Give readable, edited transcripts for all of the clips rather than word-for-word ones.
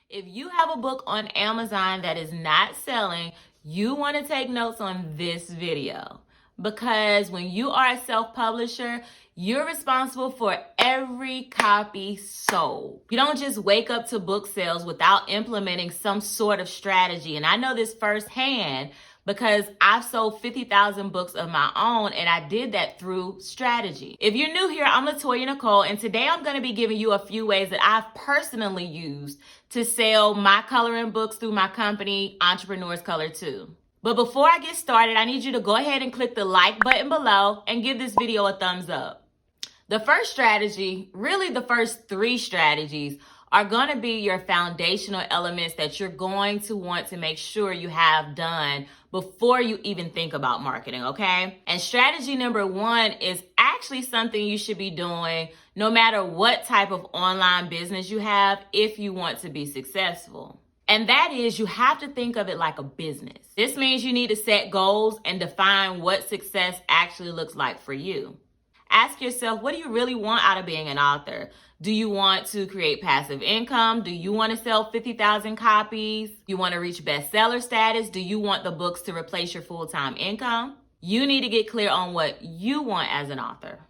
If you have a book on Amazon that is not selling, you want to take notes on this video, because when you are a self-publisher, you're responsible for every copy sold. You don't just wake up to book sales without implementing some sort of strategy. And I know this firsthand because I've sold 50,000 books of my own, and I did that through strategy. If you're new here, I'm Latoya Nicole, and today I'm going to be giving you a few ways that I've personally used to sell my coloring books through my company, Entrepreneurs Color Too. But before I get started, I need you to go ahead and click the like button below and give this video a thumbs up. The first strategy, really the first three strategies, are going to be your foundational elements that you're going to want to make sure you have done before you even think about marketing, okay? And strategy number one is actually something you should be doing no matter what type of online business you have if you want to be successful. And that is, you have to think of it like a business. This means you need to set goals and define what success actually looks like for you. Ask yourself, what do you really want out of being an author? Do you want to create passive income? Do you want to sell 50,000 copies? You want to reach bestseller status? Do you want the books to replace your full-time income? You need to get clear on what you want as an author.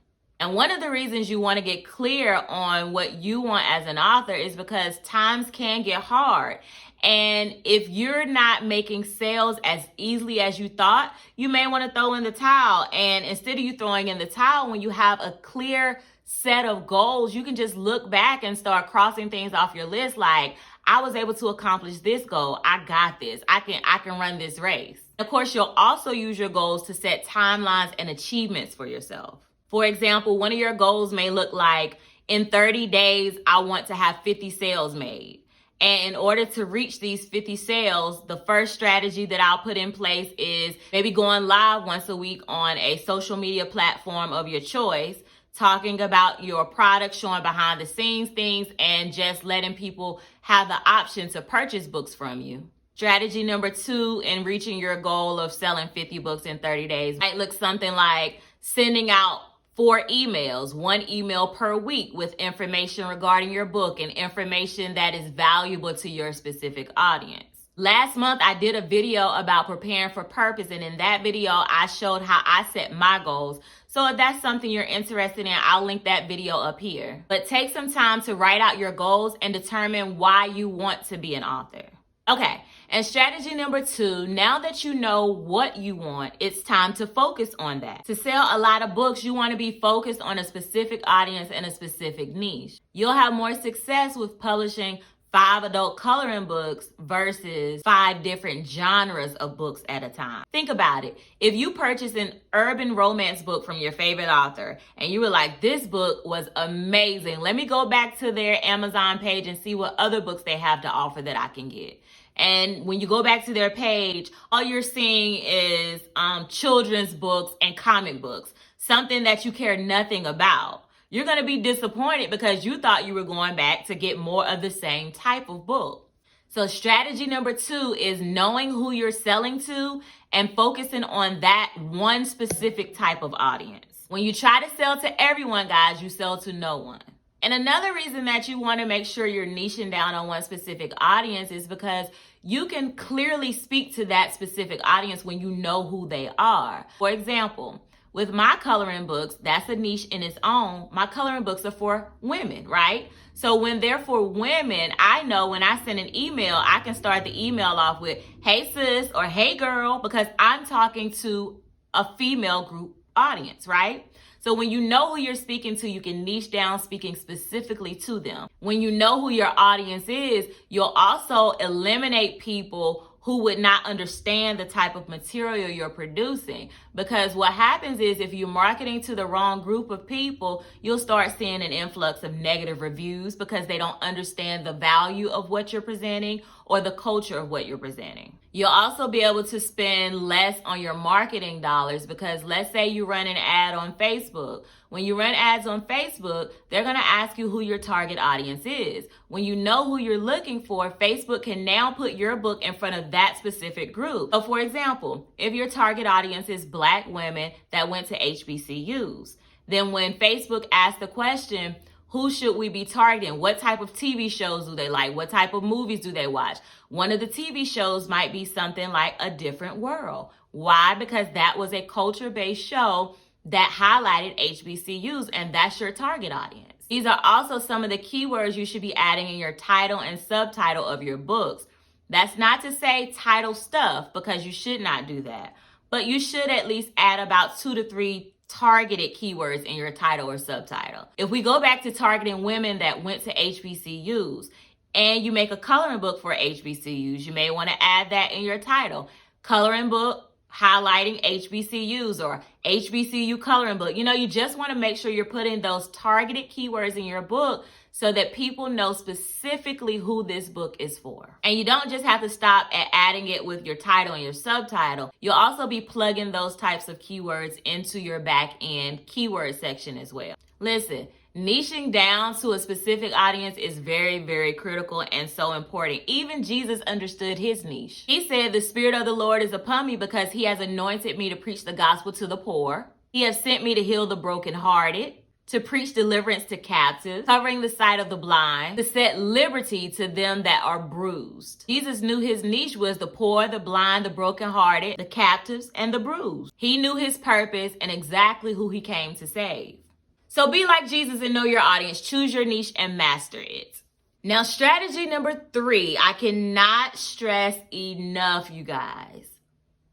And one of the reasons you want to get clear on what you want as an author is because times can get hard. And if you're not making sales as easily as you thought, you may want to throw in the towel. And instead of you throwing in the towel, when you have a clear set of goals, you can just look back and start crossing things off your list. Like, I was able to accomplish this goal. I got this. I can run this race. Of course, you'll also use your goals to set timelines and achievements for yourself. For example, one of your goals may look like, in 30 days, I want to have 50 sales made. And in order to reach these 50 sales, the first strategy that I'll put in place is maybe going live once a week on a social media platform of your choice, talking about your product, showing behind the scenes things, and just letting people have the option to purchase books from you. Strategy number two in reaching your goal of selling 50 books in 30 days might look something like sending out 4 emails, 1 email per week with information regarding your book and information that is valuable to your specific audience. Last month, I did a video about preparing for purpose, and in that video, I showed how I set my goals. So if that's something you're interested in, I'll link that video up here. But take some time to write out your goals and determine why you want to be an author. Okay, and strategy number two, now that you know what you want, it's time to focus on that. To sell a lot of books, you want to be focused on a specific audience and a specific niche. You'll have more success with publishing 5 adult coloring books versus 5 different genres of books at a time. Think about it. If you purchase an urban romance book from your favorite author and you were like, this book was amazing, let me go back to their Amazon page and see what other books they have to offer that I can get. And when you go back to their page, all you're seeing is children's books and comic books, something that you care nothing about. You're going to be disappointed because you thought you were going back to get more of the same type of book. So strategy number two is knowing who you're selling to and focusing on that one specific type of audience. When you try to sell to everyone, guys, you sell to no one. And another reason that you want to make sure you're niching down on one specific audience is because you can clearly speak to that specific audience when you know who they are. For example, with my coloring books, that's a niche in its own. My coloring books are for women, right? So when they're for women, I know when I send an email, I can start the email off with, hey sis, or hey girl, because I'm talking to a female group audience, right? So when you know who you're speaking to, you can niche down speaking specifically to them. When you know who your audience is, you'll also eliminate people who would not understand the type of material you're producing. Because what happens is if you're marketing to the wrong group of people, you'll start seeing an influx of negative reviews because they don't understand the value of what you're presenting or the culture of what you're presenting. You'll also be able to spend less on your marketing dollars because let's say you run an ad on Facebook. When you run ads on Facebook, they're going to ask you who your target audience is. When you know who you're looking for, Facebook can now put your book in front of that specific group. So for example, if your target audience is Black women that went to HBCUs, then when Facebook asks the question, Who should we be targeting? What type of TV shows do they like? What type of movies do they watch? One of the TV shows might be something like A Different World. Why? Because that was a culture-based show that highlighted HBCUs, and that's your target audience. These are also some of the keywords you should be adding in your title and subtitle of your books. That's not to say title stuff, because you should not do that. But you should at least add about 2 to 3 targeted keywords in your title or subtitle. If we go back to targeting women that went to HBCUs, and you make a coloring book for HBCUs, you may want to add that in your title. Coloring book highlighting HBCUs, or HBCU coloring book. You just want to make sure you're putting those targeted keywords in your book so that people know specifically who this book is for. And you don't just have to stop at adding it with your title and your subtitle. You'll also be plugging those types of keywords into your back end keyword section as well. Listen, niching down to a specific audience is very, very critical and so important. Even Jesus understood his niche. He said, "The Spirit of the Lord is upon me because he has anointed me to preach the gospel to the poor. He has sent me to heal the brokenhearted, to preach deliverance to captives, covering the sight of the blind, to set liberty to them that are bruised." Jesus knew his niche was the poor, the blind, the brokenhearted, the captives, and the bruised. He knew his purpose and exactly who he came to save. So be like Jesus and know your audience. Choose your niche and master it. Now, strategy number 3, I cannot stress enough, you guys.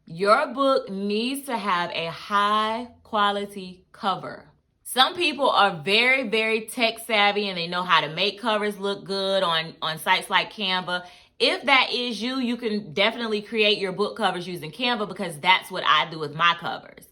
Your book needs to have a high quality cover. Some people are very, very tech savvy and they know how to make covers look good on sites like Canva. If that is you, you can definitely create your book covers using Canva, because that's what I do with my covers.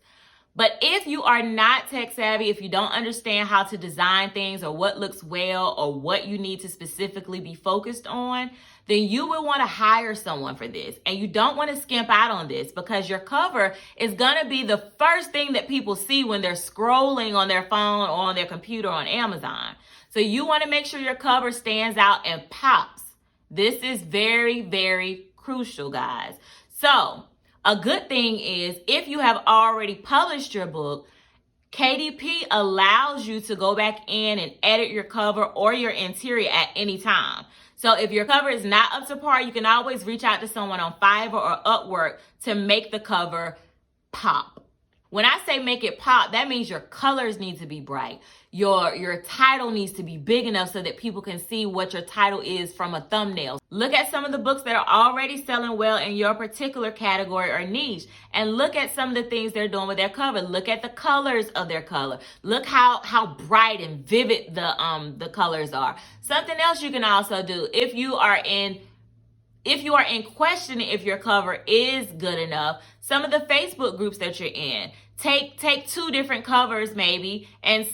But if you are not tech savvy, if you don't understand how to design things or what looks well or what you need to specifically be focused on, then you will want to hire someone for this. And you don't want to skimp out on this, because your cover is going to be the first thing that people see when they're scrolling on their phone or on their computer on Amazon. So you want to make sure your cover stands out and pops. This is very, very crucial, guys. So a good thing is, if you have already published your book, KDP allows you to go back in and edit your cover or your interior at any time. So if your cover is not up to par, you can always reach out to someone on Fiverr or Upwork to make the cover pop. When I say make it pop, that means your colors need to be bright. Your title needs to be big enough so that people can see what your title is from a thumbnail. Look at some of the books that are already selling well in your particular category or niche, and look at some of the things they're doing with their cover. Look at the colors of their color. Look how bright and vivid the colors are. Something else you can also do, if you are in questioning if your cover is good enough, some of the Facebook groups that you're in, take 2 different covers maybe and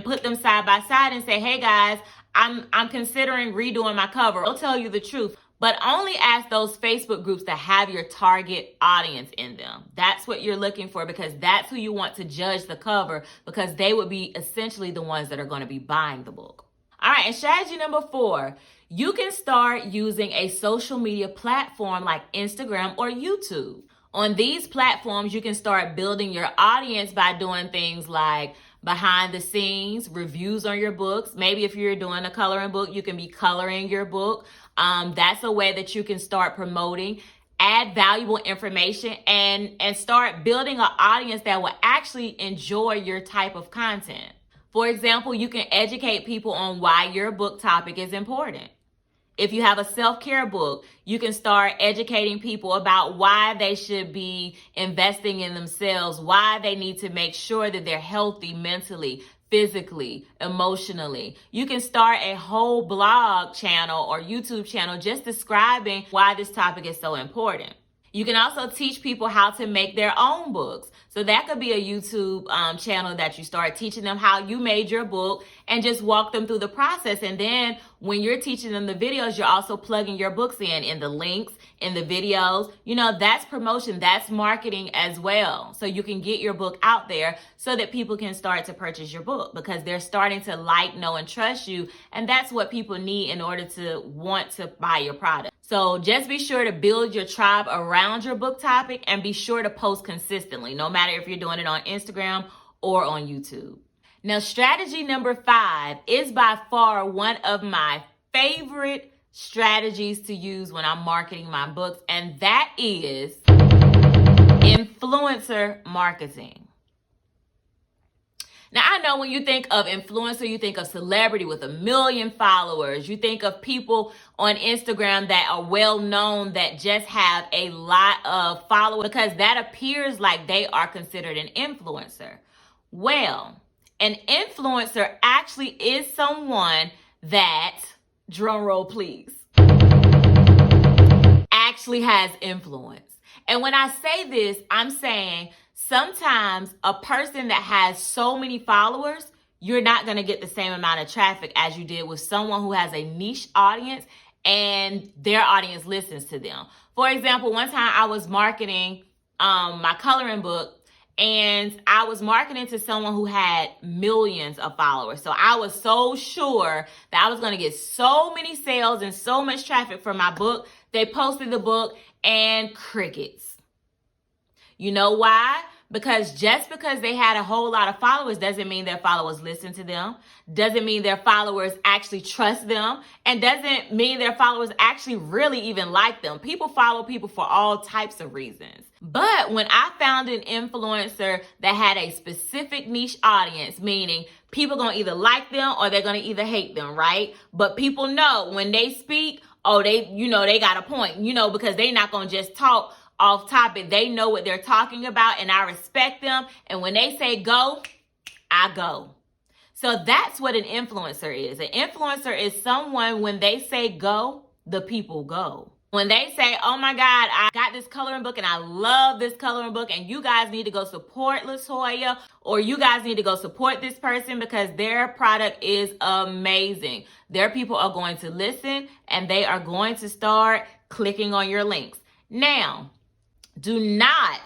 put them side by side and say, "Hey guys, I'm considering redoing my cover." They'll tell you the truth, but only ask those Facebook groups to have your target audience in them. That's what you're looking for, because that's who you want to judge the cover, because they would be essentially the ones that are going to be buying the book. All right, and strategy number 4, you can start using a social media platform like Instagram or YouTube. On these platforms, you can start building your audience by doing things like behind the scenes, reviews on your books. Maybe if you're doing a coloring book, you can be coloring your book. That's a way that you can start promoting. Add valuable information and start building an audience that will actually enjoy your type of content. For example, you can educate people on why your book topic is important. If you have a self-care book, you can start educating people about why they should be investing in themselves, why they need to make sure that they're healthy mentally, physically, emotionally. You can start a whole blog channel or YouTube channel just describing why this topic is so important. You can also teach people how to make their own books. So that could be a YouTube channel that you start, teaching them how you made your book and just walk them through the process. And then when you're teaching them the videos, you're also plugging your books in the links, in the videos. That's promotion, that's marketing as well. So you can get your book out there so that people can start to purchase your book, because they're starting to like, know, and trust you. And that's what people need in order to want to buy your product. So just be sure to build your tribe around your book topic, and be sure to post consistently, no matter if you're doing it on Instagram or on YouTube. Now, strategy number 5 is by far one of my favorite strategies to use when I'm marketing my books, and that is influencer marketing. Now, I know when you think of influencer, you think of celebrity with 1 million followers. You think of people on Instagram that are well known that just have a lot of followers because that appears like they are considered an influencer. Well, an influencer actually is someone that, drum roll please, actually has influence. And when I say this, I'm saying sometimes a person that has so many followers, you're not going to get the same amount of traffic as you did with someone who has a niche audience and their audience listens to them. For example, one time I was marketing my coloring book, and I was marketing to someone who had millions of followers. So I was so sure that I was going to get so many sales and so much traffic for my book. They posted the book and crickets. You know why? Because just because they had a whole lot of followers doesn't mean their followers listen to them, doesn't mean their followers actually trust them, and doesn't mean their followers actually really even like them. People follow people for all types of reasons. But when I found an influencer that had a specific niche audience, meaning people gonna either like them or they're gonna either hate them, right? But people know when they speak, oh, they got a point, because they're not gonna just talk off topic. They know what they're talking about, and I respect them. And when they say go, I go. So that's what an influencer is. An influencer is someone, when they say go, the people go. When they say, oh my God, I got this coloring book and I love this coloring book, and you guys need to go support LaToya, or you guys need to go support this person because their product is amazing. Their people are going to listen and they are going to start clicking on your links. Now, do not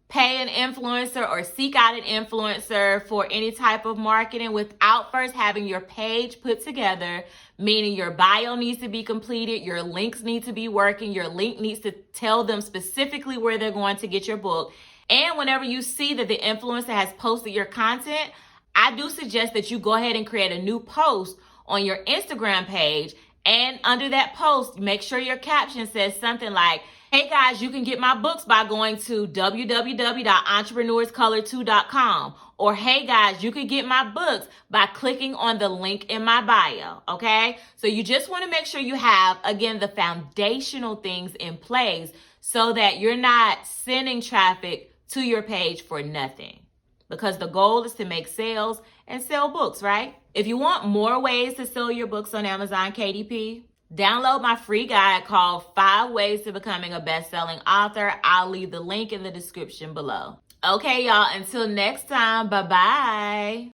pay an influencer or seek out an influencer for any type of marketing without first having your page put together, meaning your bio needs to be completed, your links need to be working, your link needs to tell them specifically where they're going to get your book. And whenever you see that the influencer has posted your content, I do suggest that you go ahead and create a new post on your Instagram page, and under that post, make sure your caption says something like, hey guys, you can get my books by going to www.entrepreneurscolor2.com. Or hey guys, you can get my books by clicking on the link in my bio, okay? So you just want to make sure you have, again, the foundational things in place so that you're not sending traffic to your page for nothing. Because the goal is to make sales and sell books, right? If you want more ways to sell your books on Amazon KDP, download my free guide called 5 Ways to Becoming a Best-Selling Author. I'll leave the link in the description below. Okay, y'all, until next time, bye-bye.